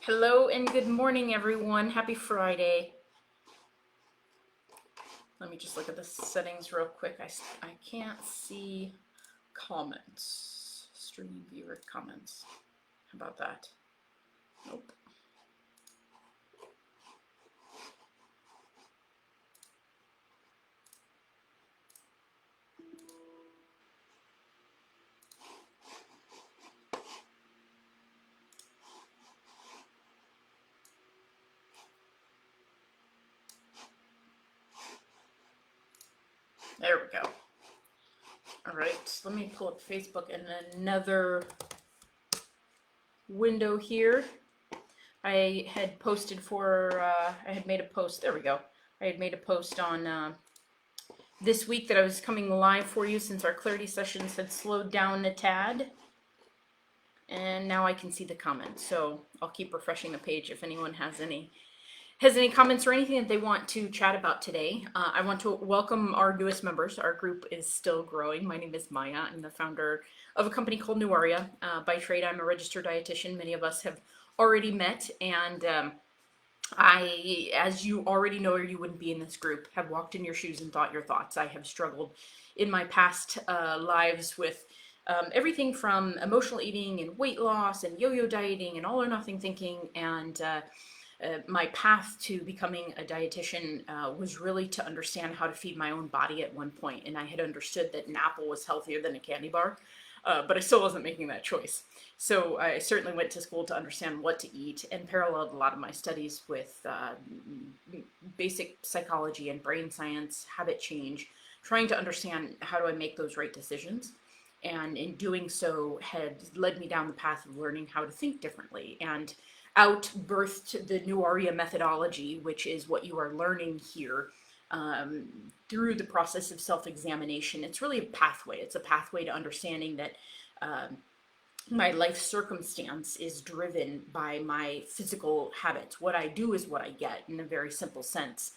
Hello and good morning, everyone. Happy Friday. Let me just look at the settings real quick. I can't see comments. Stream viewer comments. How about that? Nope. There we go. All right, let me pull up Facebook in another window here. I had posted I had made a post, there we go. I had made a post on this week that I was coming live for you since our clarity sessions had slowed down a tad. And now I can see the comments, so I'll keep refreshing the page if anyone has any comments or anything that they want to chat about today. I want to welcome our newest members. Our group is still growing. My name is Maya. I'm the founder of a company called Nuaria. By trade, I'm a registered dietitian. Many of us have already met, and I, as you already know, or you wouldn't be in this group, have walked in your shoes and thought your thoughts. I have struggled in my past lives with everything from emotional eating and weight loss and yo-yo dieting and all or nothing thinking. And my path to becoming a dietitian was really to understand how to feed my own body at one point. And I had understood that an apple was healthier than a candy bar. But I still wasn't making that choice. So I certainly went to school to understand what to eat and paralleled a lot of my studies with basic psychology and brain science, habit change, trying to understand how do I make those right decisions. And in doing so had led me down the path of learning how to think differently, and out birthed the Nuaria methodology, which is what you are learning here um, through the process of self-examination. It's really a pathway. It's a pathway to understanding that um, my life circumstance is driven by my physical habits. What I do is what I get, in a very simple sense.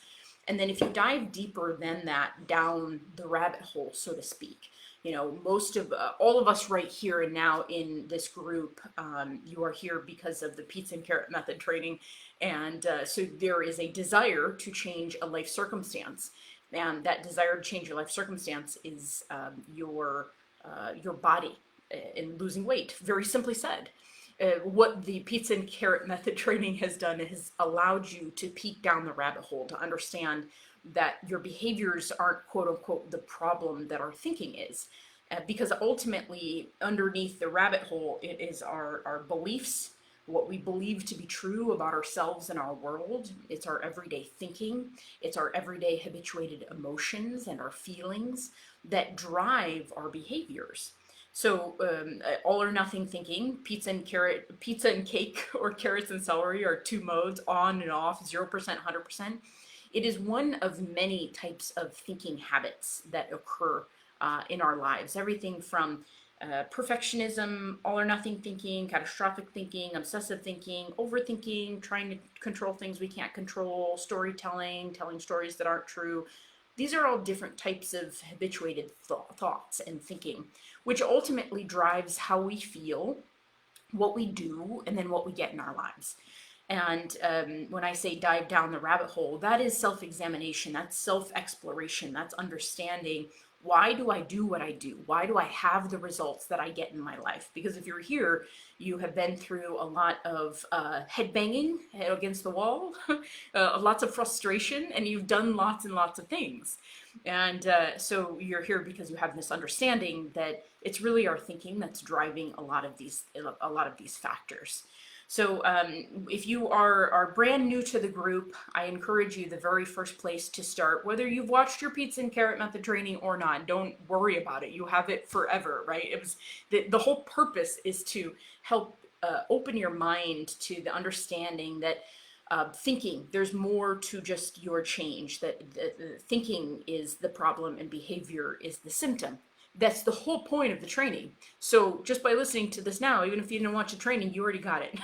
And then if you dive deeper than that, down the rabbit hole, so to speak, you know, most of all of us right here and now in this group, you are here because of the pizza and carrot method training. And so there is a desire to change a life circumstance. And that desire to change your life circumstance is your body and losing weight, very simply said. What the pizza and carrot method training has done has allowed you to peek down the rabbit hole to understand that your behaviors aren't quote unquote the problem, that our thinking is. Because ultimately, underneath the rabbit hole, it is our beliefs, what we believe to be true about ourselves and our world. It's our everyday thinking, it's our everyday habituated emotions and our feelings that drive our behaviors. So all or nothing thinking, pizza and cake, or carrots and celery are two modes, on and off, 0%, 100%. It is one of many types of thinking habits that occur in our lives. Everything from perfectionism, all or nothing thinking, catastrophic thinking, obsessive thinking, overthinking, trying to control things we can't control, storytelling, telling stories that aren't true. These are all different types of habituated thoughts and thinking, which ultimately drives how we feel, what we do, and then what we get in our lives. And when I say dive down the rabbit hole, that is self-examination, that's self-exploration, that's understanding, why do I do what I do? Why do I have the results that I get in my life? Because if you're here, you have been through a lot of head banging against the wall, lots of frustration, and you've done lots and lots of things. And so you're here because you have this understanding that it's really our thinking that's driving a lot of these factors. So if you are brand new to the group, I encourage you, the very first place to start, whether you've watched your pizza and carrot method training or not, don't worry about it. You have it forever, right? It was the whole purpose is to help open your mind to the understanding that thinking, there's more to just your change, that thinking is the problem and behavior is the symptom. That's the whole point of the training. So just by listening to this now, even if you didn't watch the training, you already got it.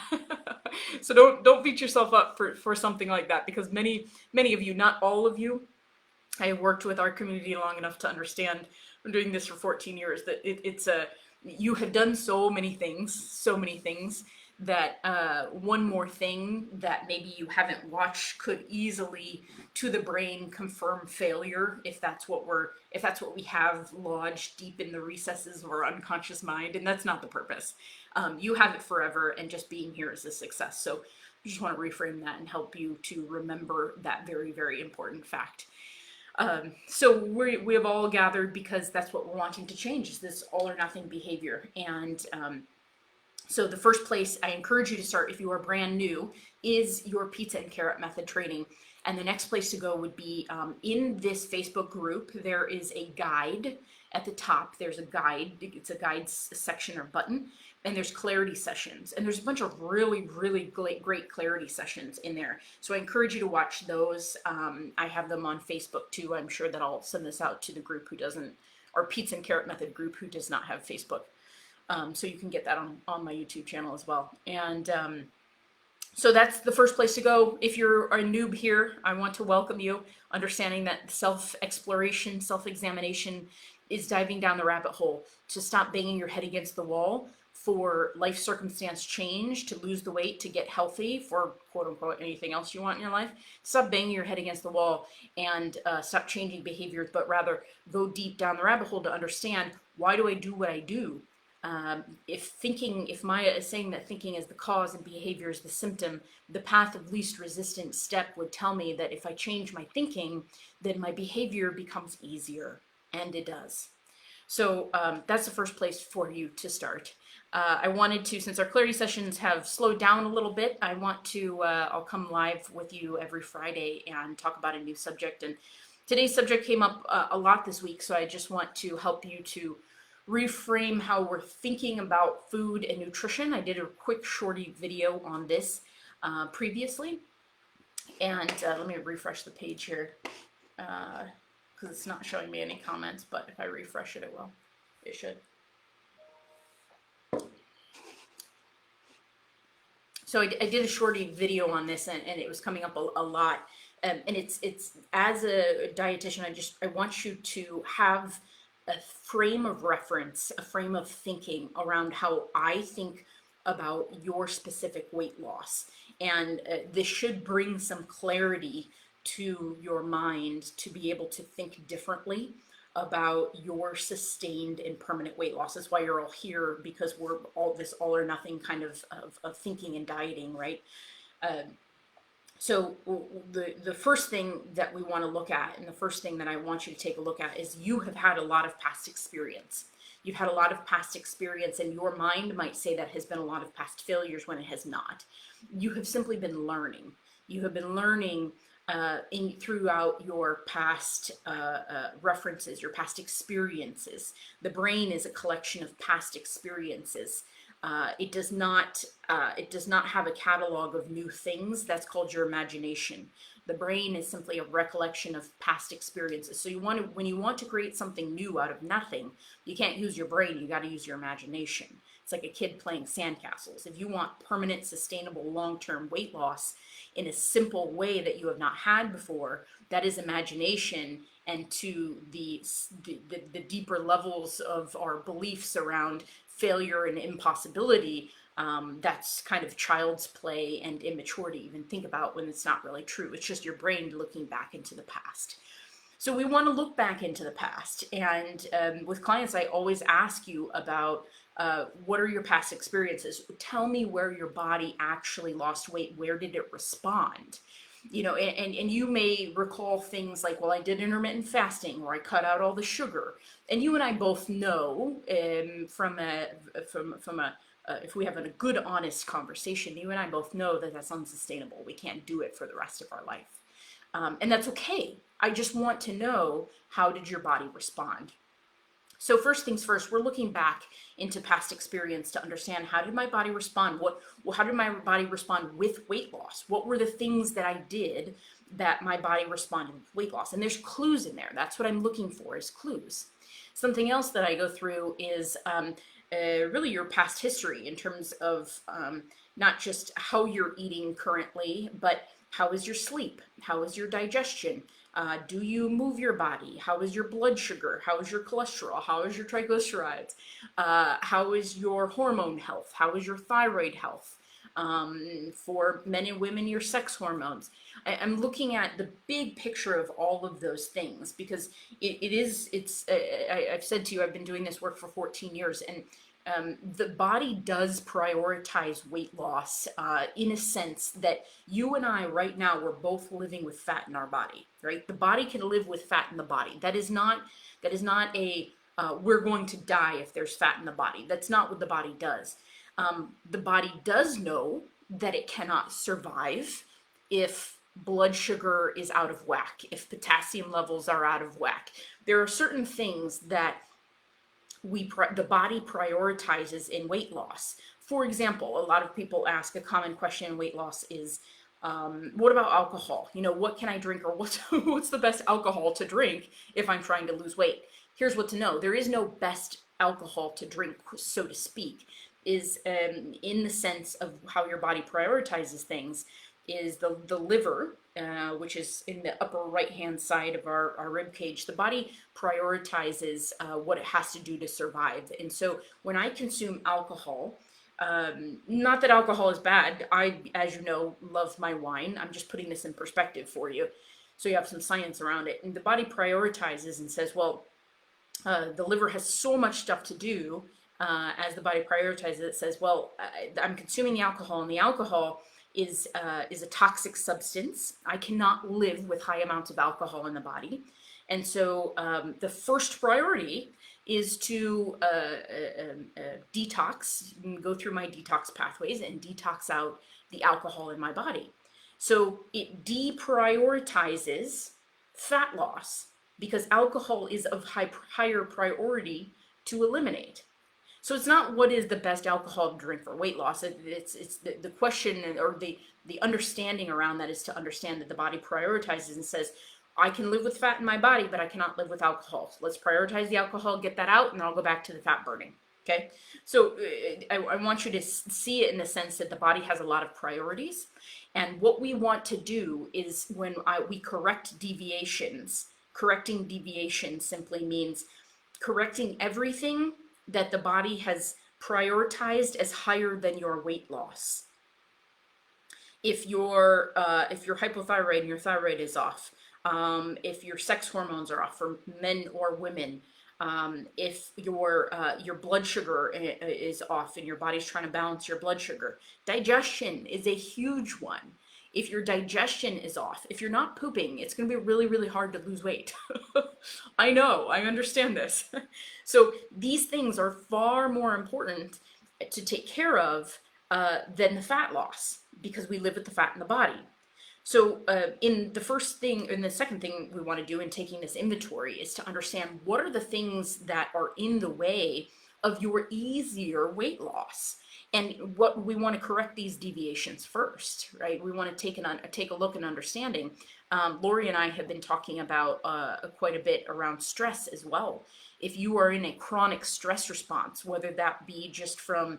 So don't beat yourself up for something like that, because many of you, not all of you, I have worked with our community long enough to understand, I'm doing this for 14 years, that it's a, you have done so many things that one more thing that maybe you haven't watched could easily to the brain confirm failure if that's what we have lodged deep in the recesses of our unconscious mind, and that's not the purpose. You have it forever, and just being here is a success. So I just want to reframe that and help you to remember that very, very important fact. So we have all gathered because that's what we're wanting to change, is this all or nothing behavior. And so the first place I encourage you to start if you are brand new is your pizza and carrot method training. And the next place to go would be in this Facebook group. There is a guide at the top. There's a guide. It's a guides section or button. And there's clarity sessions. And there's a bunch of really, really great clarity sessions in there. So I encourage you to watch those. I have them on Facebook too. I'm sure that I'll send this out to the group who doesn't, our pizza and carrot method group who does not have Facebook. So you can get that on my YouTube channel as well. And so that's the first place to go. If you're a noob here, I want to welcome you, understanding that self-exploration, self-examination is diving down the rabbit hole, to stop banging your head against the wall for life circumstance change, to lose the weight, to get healthy, for quote unquote anything else you want in your life. Stop banging your head against the wall and stop changing behaviors, but rather go deep down the rabbit hole to understand, why do I do what I do? If Maya is saying that thinking is the cause and behavior is the symptom, the path of least resistance step would tell me that if I change my thinking, then my behavior becomes easier, and it does. So that's the first place for you to start. I wanted to, since our clarity sessions have slowed down a little bit, I want to, I'll come live with you every Friday and talk about a new subject. And today's subject came up a lot this week, so I just want to help you to reframe how we're thinking about food and nutrition. I did a quick shorty video on this previously. And let me refresh the page here because it's not showing me any comments, but if I refresh it, it will. It should. So I did a shorty video on this, and it was coming up a lot. And it's as a dietitian, I want you to have a frame of reference, a frame of thinking around how I think about your specific weight loss. And this should bring some clarity to your mind to be able to think differently about your sustained and permanent weight loss. That's why you're all here, because we're all this all or nothing kind of thinking and dieting, right? So the first thing that we want to look at, and the first thing that I want you to take a look at, is you have had a lot of past experience. You've had a lot of past experience, and your mind might say that has been a lot of past failures when it has not. You have simply been learning. You have been learning throughout your past references, your past experiences. The brain is a collection of past experiences. It does not have a catalog of new things. That's called your imagination. The brain is simply a recollection of past experiences. So when you want to create something new out of nothing, you can't use your brain. You got to use your imagination. It's like a kid playing sandcastles. If you want permanent, sustainable, long-term weight loss in a simple way that you have not had before, that is imagination. And to the deeper levels of our beliefs around failure and impossibility, that's kind of child's play and immaturity. Even think about when it's not really true. It's just your brain looking back into the past. So we want to look back into the past. And with clients, I always ask you about what are your past experiences? Tell me where your body actually lost weight. Where did it respond? You know, and you may recall things like, well, I did intermittent fasting, or I cut out all the sugar. And you and I both know from if we have a good, honest conversation, you and I both know that that's unsustainable. We can't do it for the rest of our life. And that's okay. I just want to know, how did your body respond? So first things first, we're looking back into past experience to understand, how did my body respond? How did my body respond with weight loss? What were the things that I did that my body responded with weight loss? And there's clues in there. That's what I'm looking for, is clues. Something else that I go through is really your past history in terms of not just how you're eating currently, but how is your sleep? How is your digestion? Do you move your body? How is your blood sugar? How is your cholesterol? How is your triglycerides? How is your hormone health? How is your thyroid health? For men and women, your sex hormones. I'm looking at the big picture of all of those things because I've said to you, I've been doing this work for 14 years, and the body does prioritize weight loss in a sense that you and I right now, we're both living with fat in our body, right? The body can live with fat in the body. That is not a we're going to die if there's fat in the body. That's not what the body does. The body does know that it cannot survive if blood sugar is out of whack, if potassium levels are out of whack. There are certain things that the body prioritizes in weight loss. For example, a lot of people ask, a common question in weight loss is, what about alcohol? You know, what can I drink, or what's the best alcohol to drink if I'm trying to lose weight? Here's what to know. There is no best alcohol to drink, so to speak, is in the sense of how your body prioritizes things, is the liver, which is in the upper right hand side of our rib cage. The body prioritizes what it has to do to survive. And so when I consume alcohol, not that alcohol is bad, I, as you know, love my wine. I'm just putting this in perspective for you so you have some science around it. And the body prioritizes and says, well, the liver has so much stuff to do. As the body prioritizes, it says, well, I'm consuming the alcohol, and the alcohol is a toxic substance. I cannot live with high amounts of alcohol in the body. And so the first priority is to detox, go through my detox pathways and detox out the alcohol in my body. So it deprioritizes fat loss because alcohol is of higher priority to eliminate. So it's not what is the best alcohol to drink for weight loss. It's the question, or the understanding around that is to understand that the body prioritizes and says, I can live with fat in my body, but I cannot live with alcohol. So let's prioritize the alcohol, get that out, and then I'll go back to the fat burning. Okay? So I want you to see it in the sense that the body has a lot of priorities. And what we want to do is when we correct deviations, correcting deviations simply means correcting everything that the body has prioritized as higher than your weight loss. If you're hypothyroid and your thyroid is off, if your sex hormones are off for men or women, if your blood sugar is off and your body's trying to balance your blood sugar, digestion is a huge one. If your digestion is off, if you're not pooping, it's going to be really, really hard to lose weight. I know, I understand this. So these things are far more important to take care of than the fat loss, because we live with the fat in the body. So in the second thing we want to do in taking this inventory is to understand what are the things that are in the way of your easier weight loss. And what we want to correct these deviations first, right? We want to take a look and understanding. Lori and I have been talking about quite a bit around stress as well. If you are in a chronic stress response, whether that be just from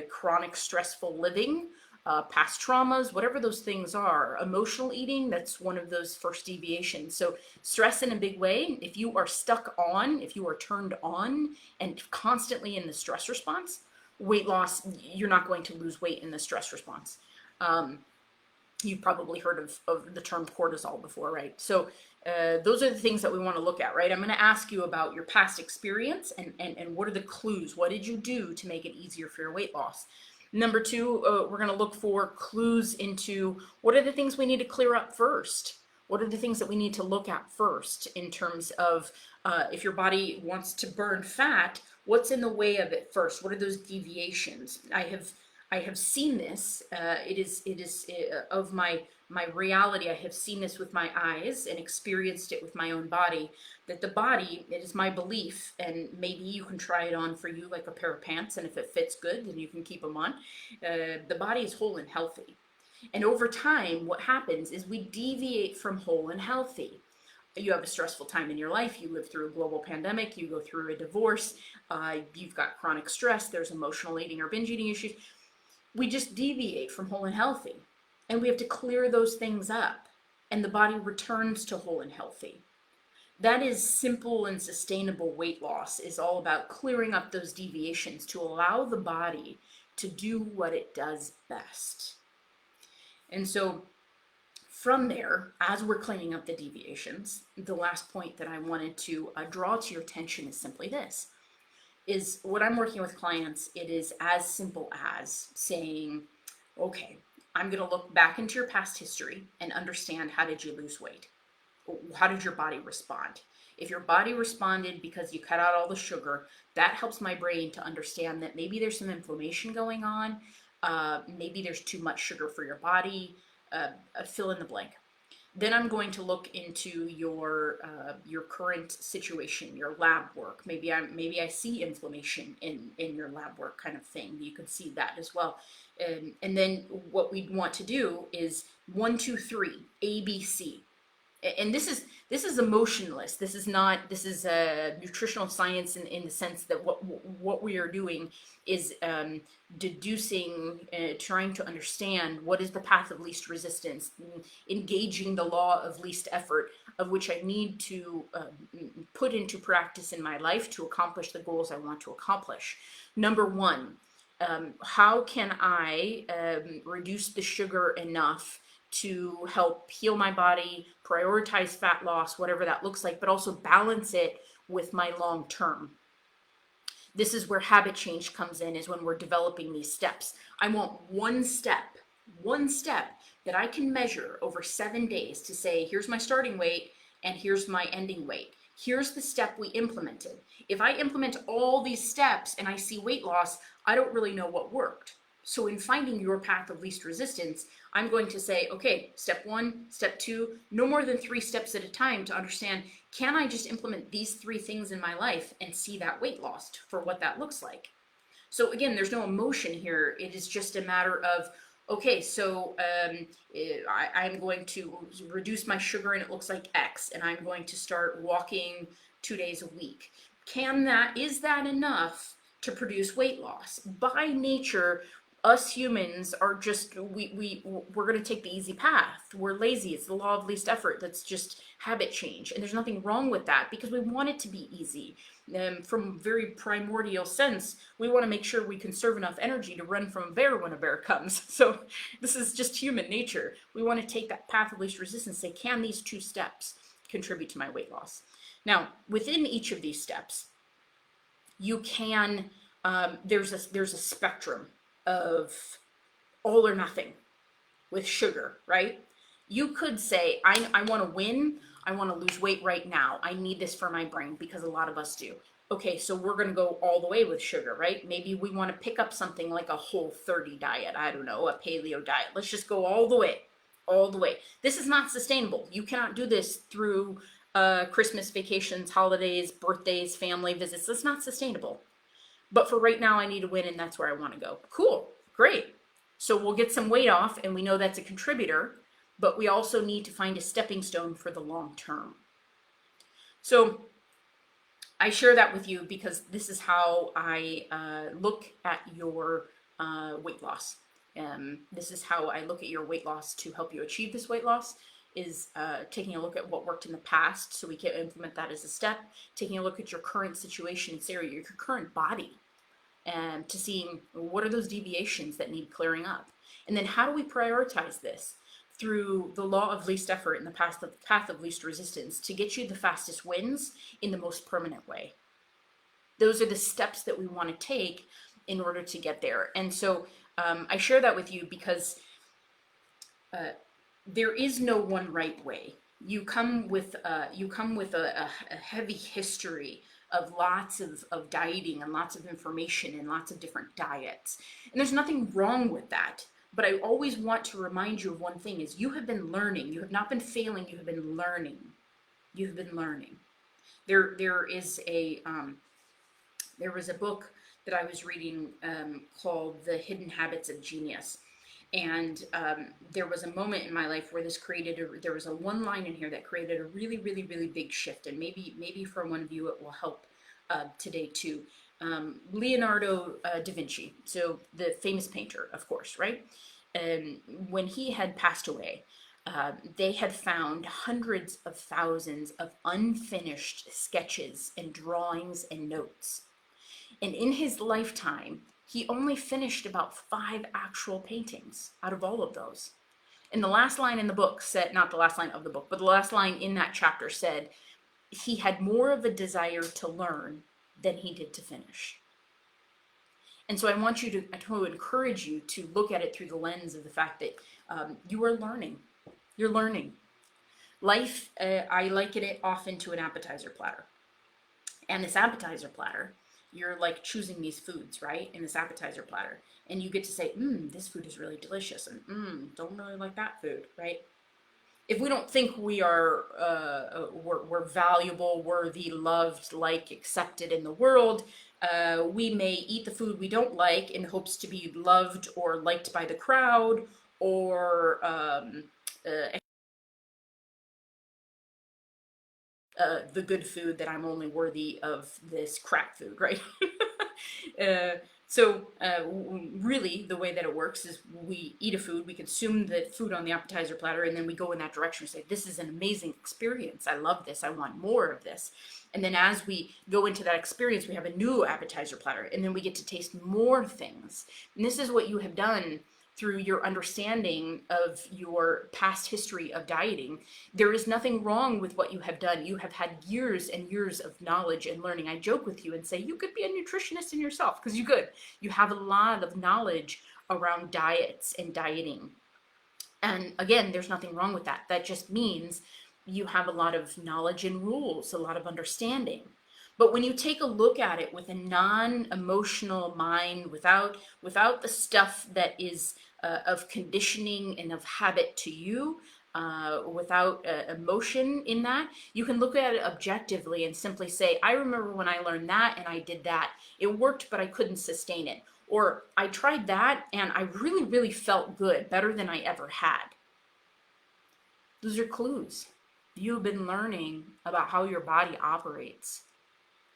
chronic stressful living, past traumas, whatever those things are, emotional eating, that's one of those first deviations. So stress in a big way, if you are stuck on, if you are turned on and constantly in the stress response, weight loss, you're not going to lose weight in the stress response. You've probably heard of the term cortisol before, right? So those are the things that we want to look at, right? I'm going to ask you about your past experience and what are the clues? What did you do to make it easier for your weight loss? Number two, we're going to look for clues into what are the things we need to clear up first? What are the things that we need to look at first in terms of if your body wants to burn fat, what's in the way of it first? What are those deviations? I have seen this. It is of my reality. I have seen this with my eyes and experienced it with my own body. That the body, it is my belief, and maybe you can try it on for you like a pair of pants, and if it fits good, then you can keep them on. The body is whole and healthy. And over time, what happens is we deviate from whole and healthy. You have a stressful time in your life, you live through a global pandemic, you go through a divorce, you've got chronic stress, there's emotional eating or binge eating issues. We just deviate from whole and healthy. And we have to clear those things up. And the body returns to whole and healthy. That is simple and sustainable weight loss, is all about clearing up those deviations to allow the body to do what it does best. And so from there, as we're cleaning up the deviations, the last point that I wanted to draw to your attention is simply this, is when I'm working with clients, it is as simple as saying, okay, I'm going to look back into your past history and understand, how did you lose weight? How did your body respond? If your body responded because you cut out all the sugar, that helps my brain to understand that maybe there's some inflammation going on. Maybe there's too much sugar for your body. Fill in the blank. Then I'm going to look into your current situation, your lab work. Maybe I see inflammation in your lab work, kind of thing. You could see that as well. And then what we want to do is 1, 2, 3, ABC. And this is emotionless. This is nutritional science in the sense that what we are doing is deducing, trying to understand what is the path of least resistance, engaging the law of least effort, of which I need to put into practice in my life to accomplish the goals I want to accomplish. Number one, how can I reduce the sugar enough to help heal my body, prioritize fat loss, whatever that looks like, but also balance it with my long term. This is where habit change comes in, is when we're developing these steps. I want one step that I can measure over 7 days to say, here's my starting weight and here's my ending weight. Here's the step we implemented. If I implement all these steps and I see weight loss, I don't really know what worked. So in finding your path of least resistance, I'm going to say, okay, step 1, step 2, no more than 3 steps at a time to understand, can I just implement these 3 things in my life and see that weight loss for what that looks like? So again, there's no emotion here. It is just a matter of, okay, so I'm going to reduce my sugar and it looks like X, and I'm going to start walking 2 days a week. Is that enough to produce weight loss? By nature, us humans are just, we're going to take the easy path. We're lazy. It's the law of least effort. That's just habit change. And there's nothing wrong with that, because we want it to be easy. From very primordial sense, we want to make sure we conserve enough energy to run from a bear when a bear comes. So this is just human nature. We want to take that path of least resistance, say, can these 2 steps contribute to my weight loss? Now, within each of these steps, you can, there's a spectrum of all or nothing with sugar, right? You could say, I want to win, I want to lose weight right now. I need this for my brain, because a lot of us do. Okay, so we're going to go all the way with sugar, right? Maybe we want to pick up something like a Whole30 diet, I don't know, a paleo diet. Let's just go all the way. This is not sustainable. You cannot do this through Christmas vacations, holidays, birthdays, family visits. That's not sustainable. But for right now, I need to win, and that's where I want to go. Cool, great. So we'll get some weight off, and we know that's a contributor, but we also need to find a stepping stone for the long term. So I share that with you because this is how I look at your weight loss. This is how I look at your weight loss to help you achieve this weight loss, is taking a look at what worked in the past so we can implement that as a step, taking a look at your current situation, your current body, and to seeing what are those deviations that need clearing up. And then how do we prioritize this through the law of least effort and the path of least resistance to get you the fastest wins in the most permanent way. Those are the steps that we want to take in order to get there. And so I share that with you because there is no one right way. You come with a heavy history of lots of dieting and lots of information and lots of different diets. And there's nothing wrong with that. But I always want to remind you of one thing, is you have been learning. You have not been failing. You have been learning. You have been learning. There was a book that I was reading called The Hidden Habits of Genius. And there was a moment in my life where there was a one line in here that created a really, really, really big shift. And maybe for one of you it will help today too. Leonardo da Vinci, so the famous painter, of course, right? When he had passed away, they had found hundreds of thousands of unfinished sketches and drawings and notes. And in his lifetime, he only finished about 5 actual paintings out of all of those. And the last line in the book said, not the last line of the book, but the last line in that chapter said, he had more of a desire to learn than he did to finish. And so I want you to encourage you to look at it through the lens of the fact that you are learning. You're learning. Life, I liken it often to an appetizer platter. And this appetizer platter, you're like choosing these foods, right? In this appetizer platter. And you get to say, this food is really delicious. And don't really like that food, right? If we don't think we are, we're valuable, worthy, loved, liked, accepted in the world, we may eat the food we don't like in hopes to be loved or liked by the crowd, or the good food that I'm only worthy of this crap food, right? So really the way that it works is we eat a food, we consume the food on the appetizer platter, and then we go in that direction and say, this is an amazing experience. I love this. I want more of this. And then as we go into that experience, we have a new appetizer platter, and then we get to taste more things. And this is what you have done through your understanding of your past history of dieting. There is nothing wrong with what you have done. You have had years and years of knowledge and learning. I joke with you and say you could be a nutritionist in yourself, because you could. You have a lot of knowledge around diets and dieting. And again, there's nothing wrong with that. That just means you have a lot of knowledge and rules, a lot of understanding. But when you take a look at it with a non-emotional mind, without the stuff that is of conditioning and of habit to you, without emotion in that, you can look at it objectively and simply say, I remember when I learned that and I did that. It worked, but I couldn't sustain it. Or I tried that and I really, really felt good, better than I ever had. Those are clues. You've been learning about how your body operates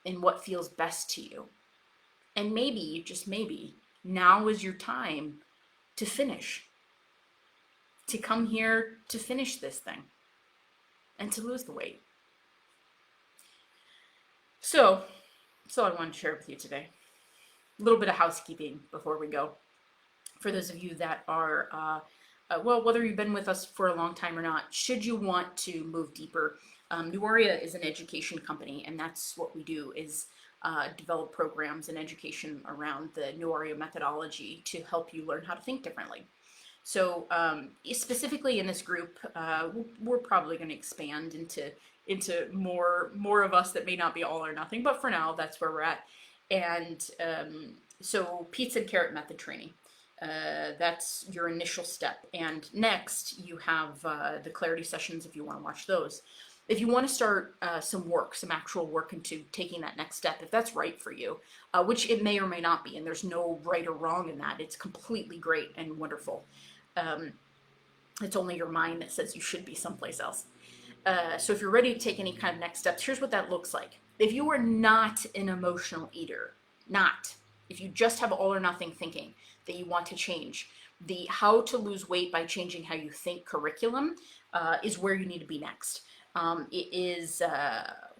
and what feels best to you. And maybe, just maybe, now is your time to finish. To come here to finish this thing. And to lose the weight. So, that's all I wanted to share with you today. A little bit of housekeeping before we go. For those of you that are, well, whether you've been with us for a long time or not, should you want to move deeper, Nuaria is an education company, and that's what we do, is develop programs and education around the Nuaria methodology to help you learn how to think differently. So specifically in this group, we're probably going to expand into more of us that may not be all or nothing, but for now, that's where we're at. And so pizza and carrot method training. That's your initial step. And next, you have the clarity sessions if you want to watch those. If you want to start some actual work into taking that next step, if that's right for you, which it may or may not be, and there's no right or wrong in that, it's completely great and wonderful. It's only your mind that says you should be someplace else. So if you're ready to take any kind of next steps, here's what that looks like. If you are not an emotional eater, if you just have all or nothing thinking that you want to change, the How to Lose Weight by Changing How You Think curriculum is where you need to be next. It is,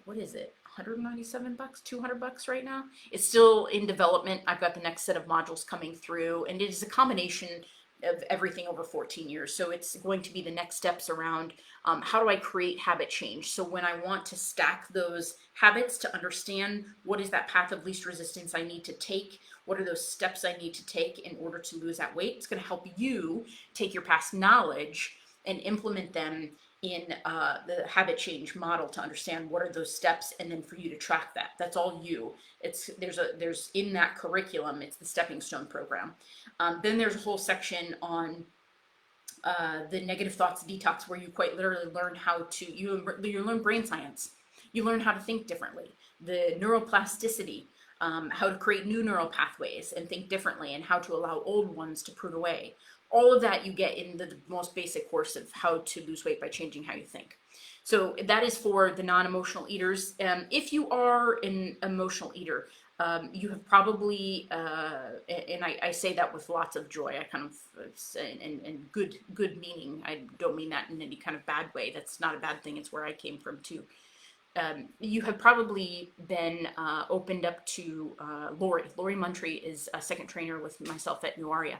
what is it? $197, $200 right now. It's still in development. I've got the next set of modules coming through, and it is a combination of everything over 14 years. So it's going to be the next steps around how do I create habit change. So when I want to stack those habits to understand what is that path of least resistance I need to take, what are those steps I need to take in order to lose that weight, it's going to help you take your past knowledge and implement them in the habit change model to understand what are those steps, and then for you to track that. That's all you. There's in that curriculum, it's the Stepping Stone program. Then there's a whole section on the negative thoughts detox, where you quite literally learn how to, you learn brain science. You learn how to think differently. The neuroplasticity, how to create new neural pathways and think differently, and how to allow old ones to prune away. All of that you get in the most basic course of How to Lose Weight by Changing How You Think. So that is for the non-emotional eaters. If you are an emotional eater, you have probably, and I say that with lots of joy, I kind of, and good meaning. I don't mean that in any kind of bad way. That's not a bad thing. It's where I came from too. you have probably been opened up to Lori. Lori Muntry is a second trainer with myself at New Aria,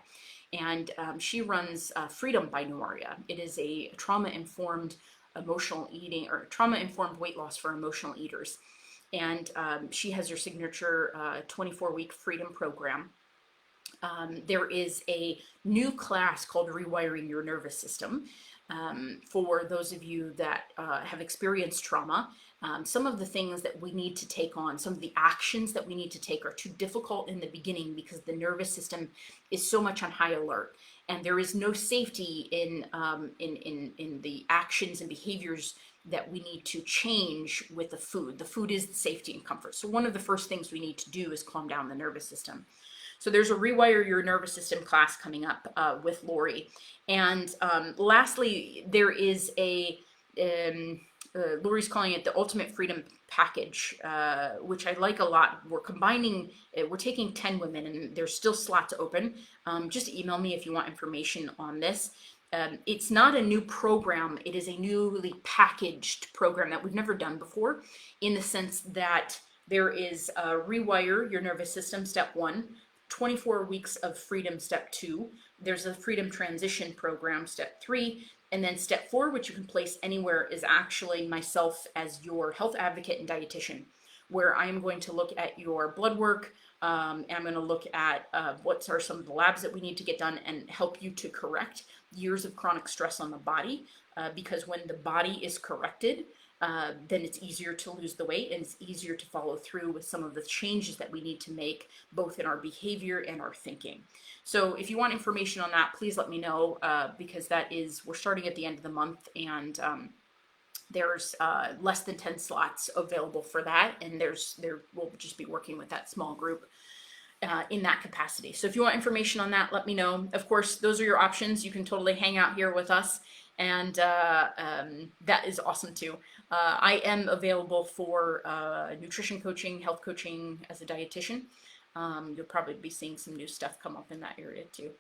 and she runs Freedom by New Aria. It is a trauma-informed emotional eating or trauma-informed weight loss for emotional eaters. And she has her signature 24-week freedom program. There is a new class called Rewiring Your Nervous System. For those of you that have experienced trauma, some of the things that we need to take on, some of the actions that we need to take are too difficult in the beginning because the nervous system is so much on high alert, and there is no safety in the actions and behaviors that we need to change with the food. The food is the safety and comfort. So one of the first things we need to do is calm down the nervous system. So there's a Rewire Your Nervous System class coming up with Lori. And lastly, there is a, Lori's calling it the Ultimate Freedom Package, which I like a lot. We're combining, we're taking 10 women and there's still slots open. Just email me if you want information on this. It's not a new program. It is a newly packaged program that we've never done before, in the sense that there is Rewire Your Nervous System, step 1, 24 weeks of freedom, step 2. There's a freedom transition program, step 3. And then step 4, which you can place anywhere, is actually myself as your health advocate and dietitian, where I am going to look at your blood work, and I'm going to look at what are some of the labs that we need to get done and help you to correct years of chronic stress on the body, because when the body is corrected, then it's easier to lose the weight and it's easier to follow through with some of the changes that we need to make, both in our behavior and our thinking. So if you want information on that, please let me know, because that is, we're starting at the end of the month, and there's less than 10 slots available for that, and we'll just be working with that small group in that capacity. So if you want information on that, let me know. Of course, those are your options. You can totally hang out here with us, and that is awesome too. I am available for nutrition coaching, health coaching as a dietitian. You'll probably be seeing some new stuff come up in that area too.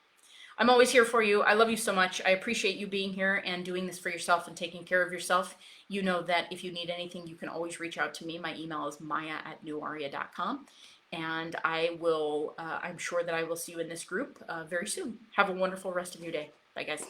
I'm always here for you. I love you so much. I appreciate you being here and doing this for yourself and taking care of yourself. You know that if you need anything, you can always reach out to me. My email is maya@newaria.com. And I will, I'm sure that I will see you in this group very soon. Have a wonderful rest of your day. Bye, guys.